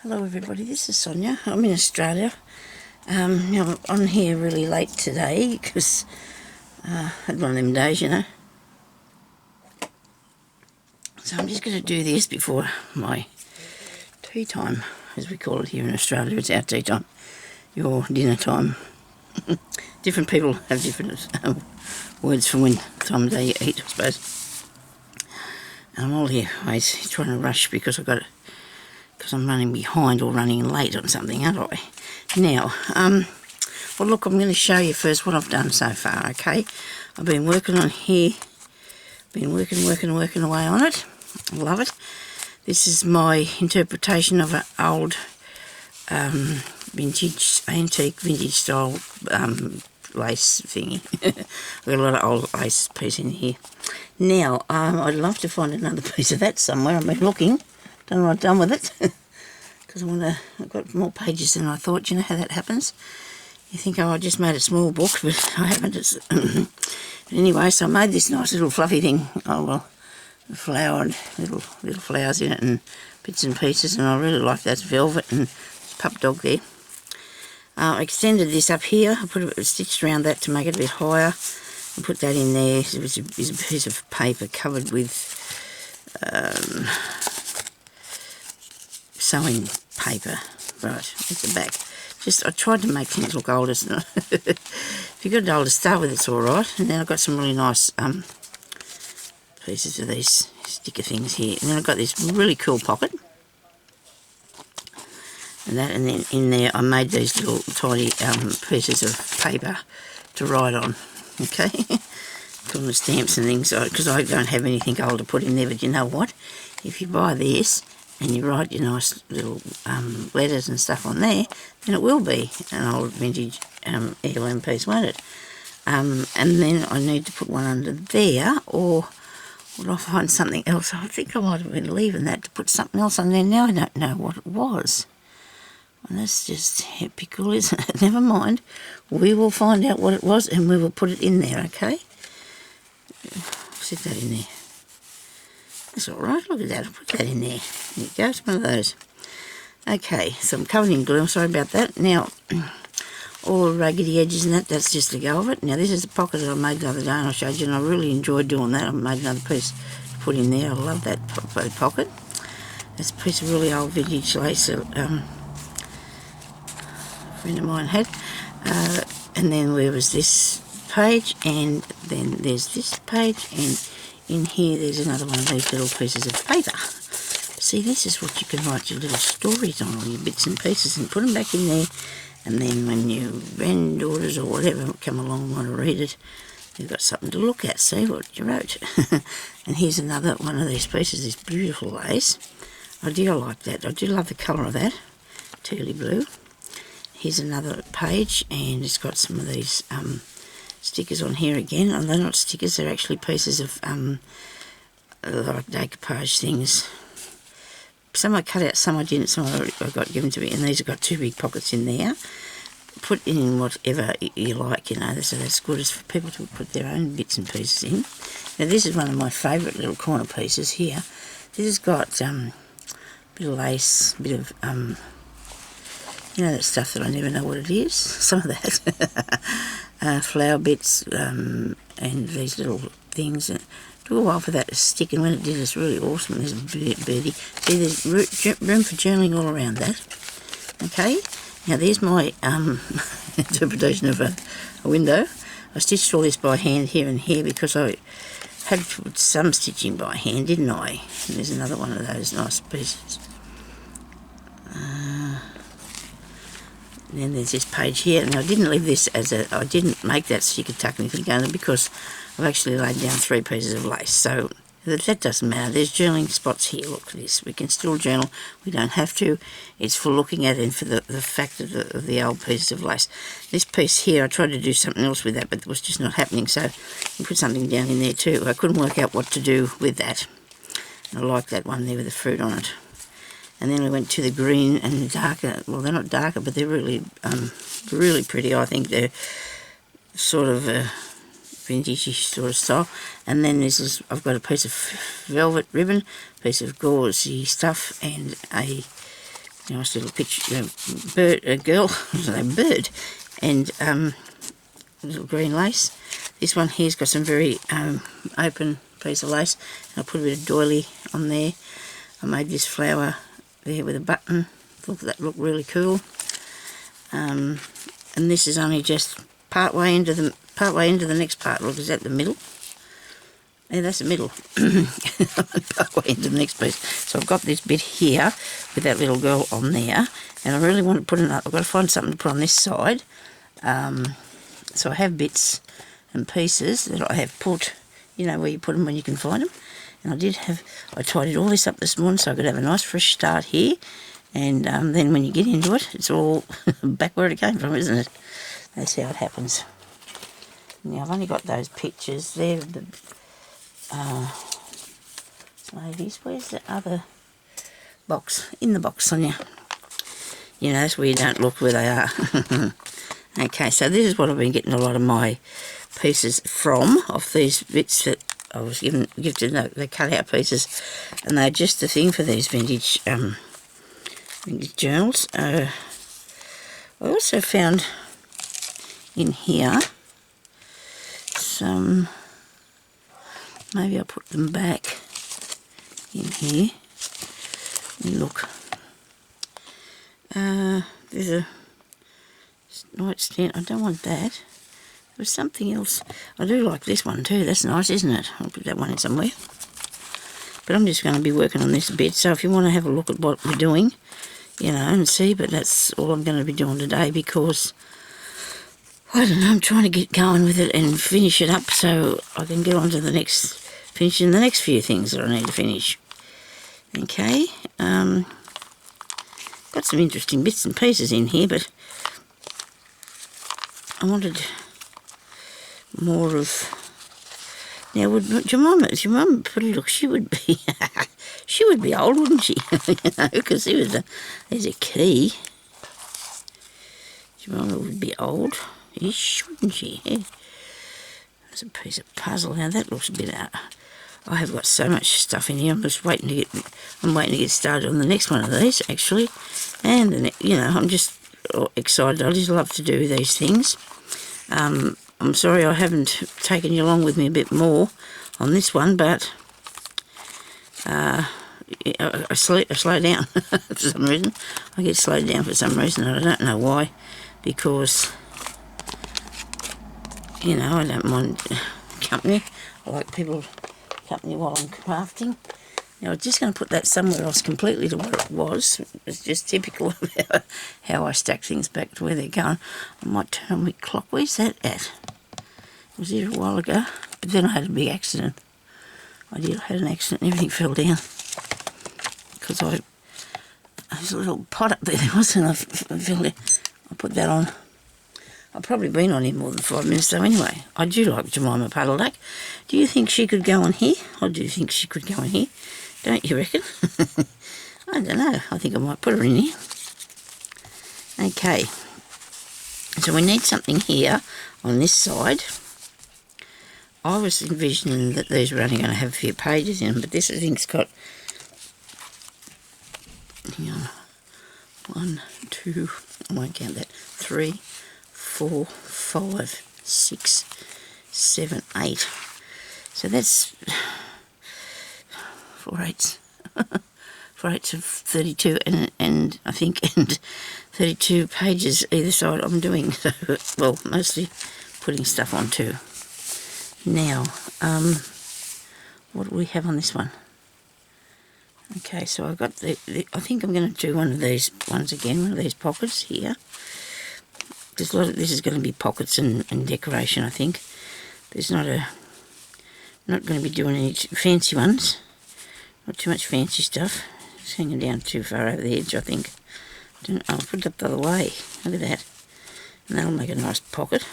Hello everybody, this is Sonya. I'm in Australia. I'm on here really late today because I had one of them days, you know. So I'm just going to do this before my tea time, as we call it here in Australia. It's our tea time, your dinner time. Different people have different words for when time of day you eat, I suppose. And I'm all here, always trying to rush because I'm running behind or running late on something, aren't I? Now, well look, I'm going to show you first what I've done so far, okay? I've been working on here, been working away on it. I love it. This is my interpretation of an old antique vintage style lace thingy. I've got a lot of old lace piece in here. Now, I'd love to find another piece of that somewhere. I've been looking. Don't know what I've done with it. Because I've got more pages than I thought. You know how that happens? You think, oh, I just made a small book, but I haven't. But anyway, so I made this nice little fluffy thing. Oh, well, flowered, little flowers in it and bits and pieces, and I really like that velvet and pup dog there. I extended this up here. I put a stitch around that to make it a bit higher. I put that in there. It was a piece of paper covered with sewing paper. Right, at the back. I tried to make things look older. If you've got it old to start with, it's alright. And then I've got some really nice pieces of these sticker things here. And then I've got this really cool pocket. And then in there I made these little tiny pieces of paper to write on. Okay? Put the stamps and things, because I don't have anything old to put in there. But you know what? If you buy this, and you write your nice little letters and stuff on there, then it will be an old vintage heirloom piece, won't it? And then I need to put one under there, or would I find something else? I think I might have been leaving that to put something else on there. Now I don't know what it was. And that's just typical, isn't it? Never mind. We will find out what it was and we will put it in there, okay? Stick that in there. That's alright, look at that, I'll put that in there. There you go, it's one of those. Okay, so I'm covered in glue, I'm sorry about that. Now, all the raggedy edges and that's just the go of it. Now this is the pocket that I made the other day and I showed you, and I really enjoyed doing that. I made another piece to put in there. I love that pocket. It's a piece of really old vintage lace that a friend of mine had. And then there was this page, and then there's this page, and in here there's another one of these little pieces of paper. See, this is what you can write your little stories on, or your bits and pieces, and put them back in there. And then when your granddaughters or whatever come along and want to read it, you've got something to look at, see what you wrote. And here's another one of these pieces, this beautiful lace. I like that. I do love the colour of that, tealy blue. Here's another page, and it's got some of these stickers on here again. And they're not stickers, they're actually pieces of like decoupage things. Some I cut out, some I didn't, some I got given to me, and these have got two big pockets in there. Put in whatever you like, you know, so that's good as for people to put their own bits and pieces in. Now this is one of my favourite little corner pieces here. This has got a bit of lace, a bit of, you know, that stuff that I never know what it is, some of that. Flower bits and these little things. It took a while for that to stick, and when it did, it's really awesome. There's a birdie. See, there's room for journaling all around that. Okay, now there's my interpretation of a window. I stitched all this by hand here and here because I had to put some stitching by hand, didn't I? And there's another one of those nice pieces. And then there's this page here, and I didn't leave this I didn't make that sticker tuck anything only because I've actually laid down 3 pieces of lace, so that doesn't matter. There's journaling spots here, look at this. We can still journal, we don't have to. It's for looking at it and for the fact of the old pieces of lace. This piece here, I tried to do something else with that, but it was just not happening, so I put something down in there too. I couldn't work out what to do with that. And I like that one there with the fruit on it. And then we went to the green and darker, well they're not darker, but they're really pretty. I think they're sort of vintage sort of style. And then I've got a piece of velvet ribbon, piece of gauzy stuff, and a nice little picture, bird, a girl, a bird, and little green lace. This one here's got some very open piece of lace. I put a bit of doily on there. I made this flower there with a button. Thought that looked really cool. And this is only just part way into the next part. Look, is that the middle? Yeah, that's the middle. Part way into the next piece. So I've got this bit here with that little girl on there, and I really want to put another. I've got to find something to put on this side. So I have bits and pieces that I have put, you know, where you put them when you can find them. And I tidied all this up this morning so I could have a nice fresh start here. And then when you get into it, it's all back where it came from, isn't it? That's how it happens. Now, I've only got those pictures there of the ladies. Where's the other box? In the box, Sonia. You know, that's where you don't look where they are. Okay, so this is what I've been getting a lot of my pieces from, off these bits that I was gifted. They're cut out pieces, and they're just the thing for these vintage journals. I also found in here some, maybe I'll put them back in here. Look, there's a nightstand. I don't want that. There was something else. I do like this one too. That's nice, isn't it? I'll put that one in somewhere. But I'm just going to be working on this a bit. So if you want to have a look at what we're doing, you know, and see. But that's all I'm going to be doing today, because I don't know, I'm trying to get going with it and finish it up so I can get on to the next, finishing the next few things that I need to finish. Okay. Got some interesting bits and pieces in here, but I wanted more of. Now, would Jemima put a look? She would be, she would be old, wouldn't she? You know, because there's a key. Jemima would be old-ish, wouldn't she? Yeah. There's a piece of puzzle. Now that looks a bit out. I have got so much stuff in here. I'm waiting to get started on the next one of these, actually. And you know, I'm just excited. I just love to do these things. I'm sorry I haven't taken you along with me a bit more on this one, but I slow down for some reason. I get slowed down for some reason, and I don't know why, because, you know, I don't mind company. I like people company while I'm crafting. Now, I'm just going to put that somewhere else completely to where it was. It's just typical of how I stack things back to where they're going. I might turn on my clock. Where's that at? It was here a while ago, but then I had a big accident. I had an accident and everything fell down. Because there's a little pot up there wasn't, I filled it. I put that on. I've probably been on here more than 5 minutes, so anyway, I do like Jemima Puddle Duck. Do you think she could go on here? Or do you think she could go on here? Don't you reckon? I don't know. I think I might put her in here. Okay. So we need something here on this side. I was envisioning that these were only going to have a few pages in them, but this I think's got, hang on, 1, 2, I won't count that, 3, 4, 5, 6, 7, 8. So that's 4 eighths. 4 eighths of 32, and I think, and 32 pages either side I'm doing. So, well, mostly putting stuff on too. Now, what do we have on this one? Okay, so I've got I think I'm going to do one of these ones again, one of these pockets here. There's a lot of, this is going to be pockets and decoration, I think. There's not going to be doing any fancy ones. Not too much fancy stuff. It's hanging down too far over the edge, I think. I'll put it up the other way. Look at that. And that'll make a nice pocket.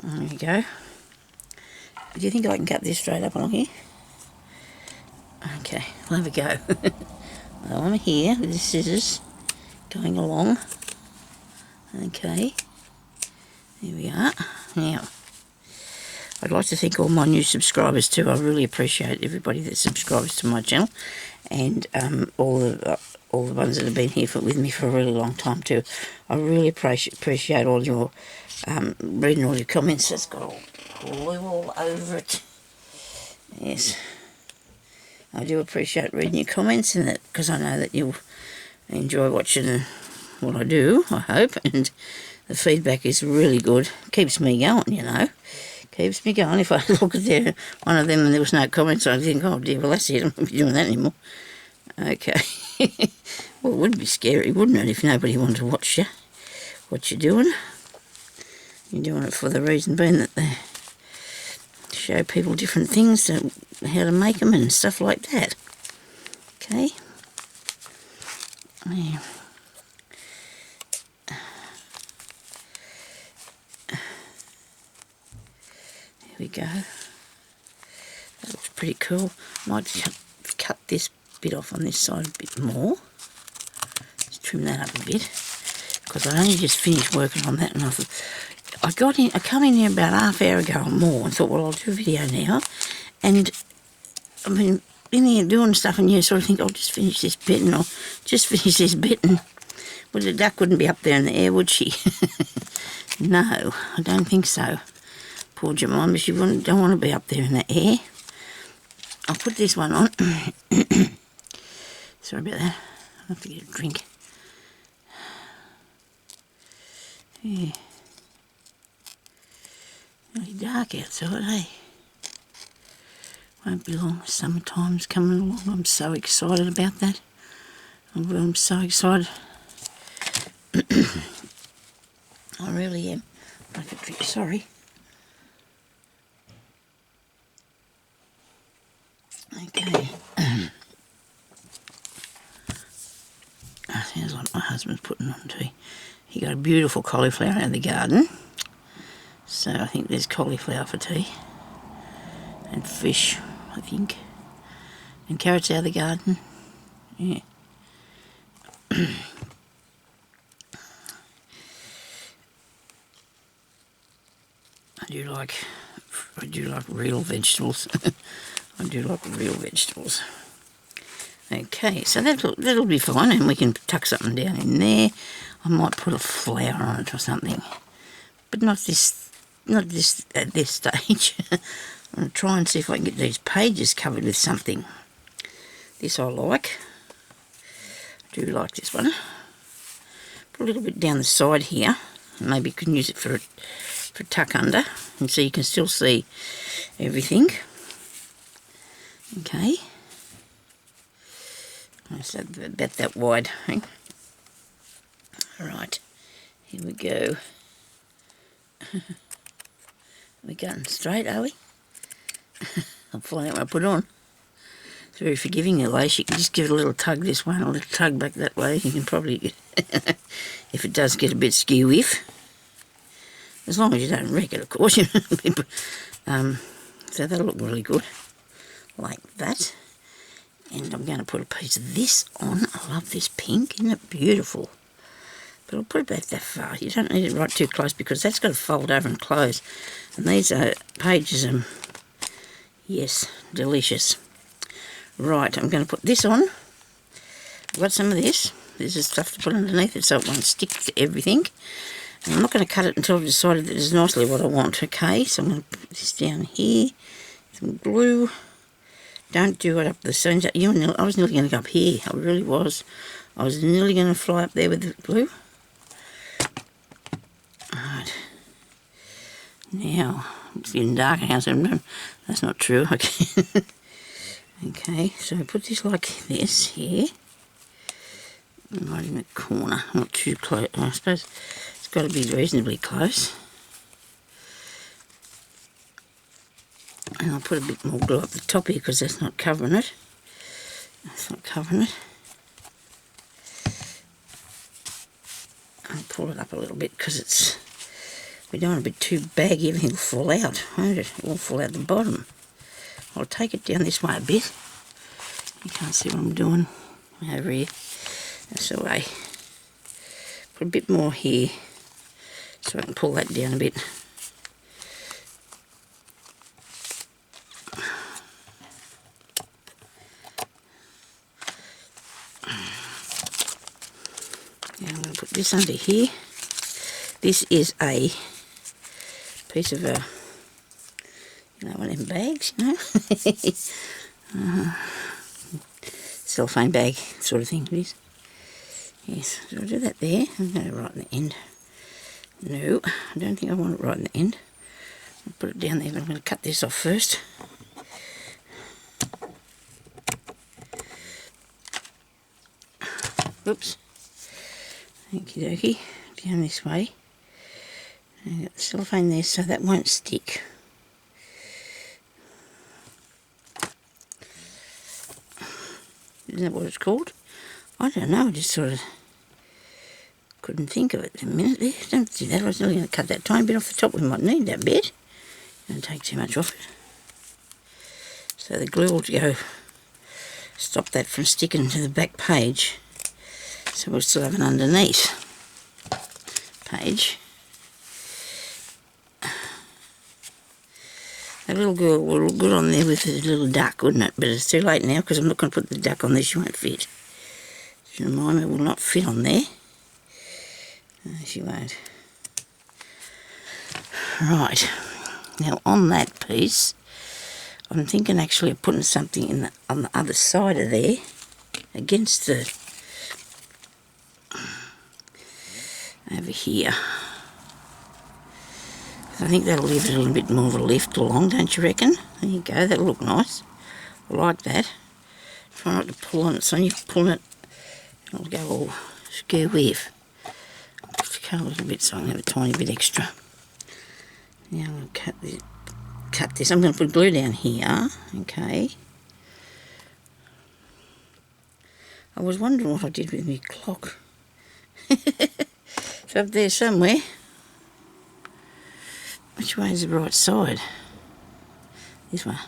There we go. Do you think I can cut this straight up along here? Okay, we'll have a go. Well, I'm here with the scissors going along. Okay, there we are. Now, I'd like to thank all my new subscribers too. I really appreciate everybody that subscribes to my channel, and all the all the ones that have been here with me for a really long time too. I really appreciate all your reading all your comments. It's got all glue all over it. Yes, I do appreciate reading your comments and that, because I know that you'll enjoy watching what I do, I hope, and the feedback is really good. Keeps me going, you know. Keeps me going. If I look at one of them and there was no comments, I'd think, oh dear, well that's it, I won't be doing that anymore. Okay. Well, it would be scary, wouldn't it, if nobody wanted to watch you, what you're doing. You're doing it for the reason being that they show people different things, how to make them and stuff like that. Okay. There. There we go. That looks pretty cool. Might cut this bit off on this side a bit more. Just trim that up a bit, because I only just finished working on that, and I thought, I come in here about half hour ago or more and thought, well, I'll do a video now, and I've been in here doing stuff, and you sort of think, I'll just finish this bit, and I'll just finish this bit, and well, the duck wouldn't be up there in the air, would she? No, I don't think so. Poor Jemima, she don't want to be up there in the air. I'll put this one on. Sorry about that. I'll have to get a drink. Yeah. Really dark outside, eh? Won't be long. Summertime's coming along. I'm so excited about that. I'm so excited. I really am. I could drink, sorry. Okay. Sounds like my husband's putting on tea. He got a beautiful cauliflower out of the garden. So I think there's cauliflower for tea. And fish, I think. And carrots out of the garden. Yeah. I do like real vegetables. I do like real vegetables. Okay, so that'll be fine, and we can tuck something down in there. I might put a flower on it or something, but not this at this stage. I'm going to try and see if I can get these pages covered with something. This I like. I do like this one. Put a little bit down the side here. Maybe you can use it for a tuck under, and so you can still see everything. Okay. So about that wide. Right. Alright, here we go. We're going straight, are we? I'll find out what I put on. It's very forgiving, the lace. You can just give it a little tug this way and a little tug back that way. You can probably get if it does get a bit skew-if. As long as you don't wreck it, of course. So that'll look really good. Like that. And I'm going to put a piece of this on. I love this pink. Isn't it beautiful? But I'll put it back that far. You don't need it right too close, because that's got to fold over and close. And these pages are, yes, delicious. Right, I'm going to put this on. I've got some of this. This is stuff to put underneath it so it won't stick to everything. And I'm not going to cut it until I've decided that it's nicely what I want. Okay, so I'm going to put this down here. Some glue. Don't do it up the centre. I was nearly going to go up here. I really was. I was nearly going to fly up there with the glue. Alright. Now, it's getting dark now, so that's not true. Okay. Okay, so put this like this here. Right in the corner. Not too close. I suppose it's got to be reasonably close. And I'll put a bit more glue up the top here, because that's not covering it. That's not covering it. I'll pull it up a little bit, because we don't want it to be too baggy. Everything will fall out, won't it? It will fall out the bottom. I'll take it down this way a bit. You can't see what I'm doing over here. That's the way. Put a bit more here, so I can pull that down a bit. Now I'm going to put this under here. This is a piece of one of them bags, cellophane bag sort of thing it is. Yes, so I'll do that there. I'm going to right in the end. No, I don't think I want it right in the end. I'll put it down there, but I'm going to cut this off first. Oops. Okie dokie. Down this way. I've got the cellophane there so that won't stick. Isn't that what it's called? I don't know, I just sort of couldn't think of it a minute there. Don't do that, I was only going to cut that tiny bit off the top. We might need that bit. Don't take too much off it. So the glue will go stop that from sticking to the back page. So we'll still have an underneath page. That little girl will look good on there with the little duck, wouldn't it? But it's too late now because I'm not going to put the duck on there. She won't fit. Jemima will not fit on there. No, she won't. Right. Now on that piece, I'm thinking actually of putting something on the other side of there, against the over here. I think that'll give it a little bit more of a lift along, don't you reckon? There you go, that'll look nice. I like that. Try not to pull on it, so you're pulling it, it'll go all square with. Just cut a little bit so I can have a tiny bit extra. Now I'm going to cut this. I'm going to put glue down here, okay. I was wondering what I did with my clock. It's up there somewhere. Which way is the right side? This one.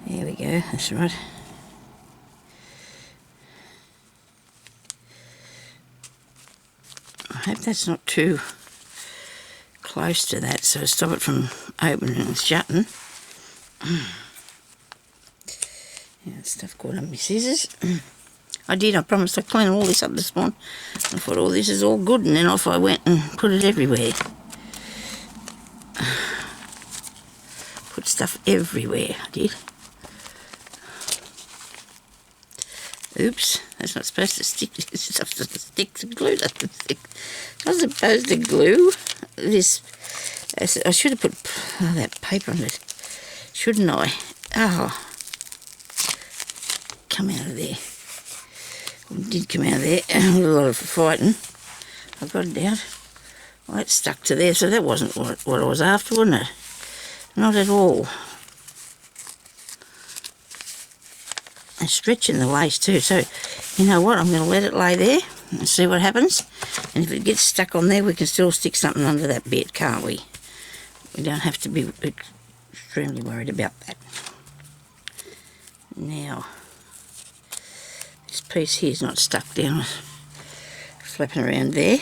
There we go, that's right. I hope that's not too close to that, so stop it from opening and shutting. Yeah, stuff caught on my scissors. I promised I'd clean all this up this morning. I thought, oh, this is all good, and then off I went and put it everywhere. Put stuff everywhere, I did. Oops, that's not supposed to stick. It's supposed to stick to glue. I'm supposed to glue this. I should have put that paper on it, shouldn't I? Oh, come out of there. Well, it did come out of there. A lot of fighting. I got it out. Well, it stuck to there, so that wasn't what I was after, wasn't it? Not at all. And stretching the waist too, so you know what, I'm going to let it lay there and see what happens. And if it gets stuck on there, we can still stick something under that bit, can't we? We don't have to be extremely worried about that. Now, this piece here is not stuck down, flapping around there.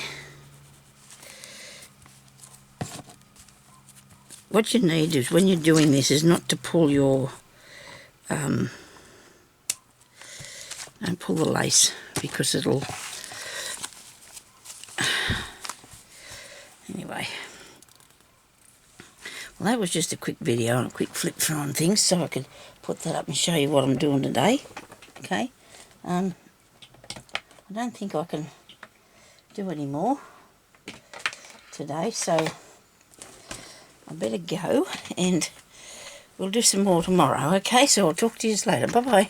What you need is, when you're doing this, is not to pull your, don't pull the lace, because it'll, anyway. Well, that was just a quick video and a quick flip through on things, so I could put that up and show you what I'm doing today, okay? I don't think I can do any more today, so I better go, and we'll do some more tomorrow, okay? So I'll talk to you later. Bye-bye.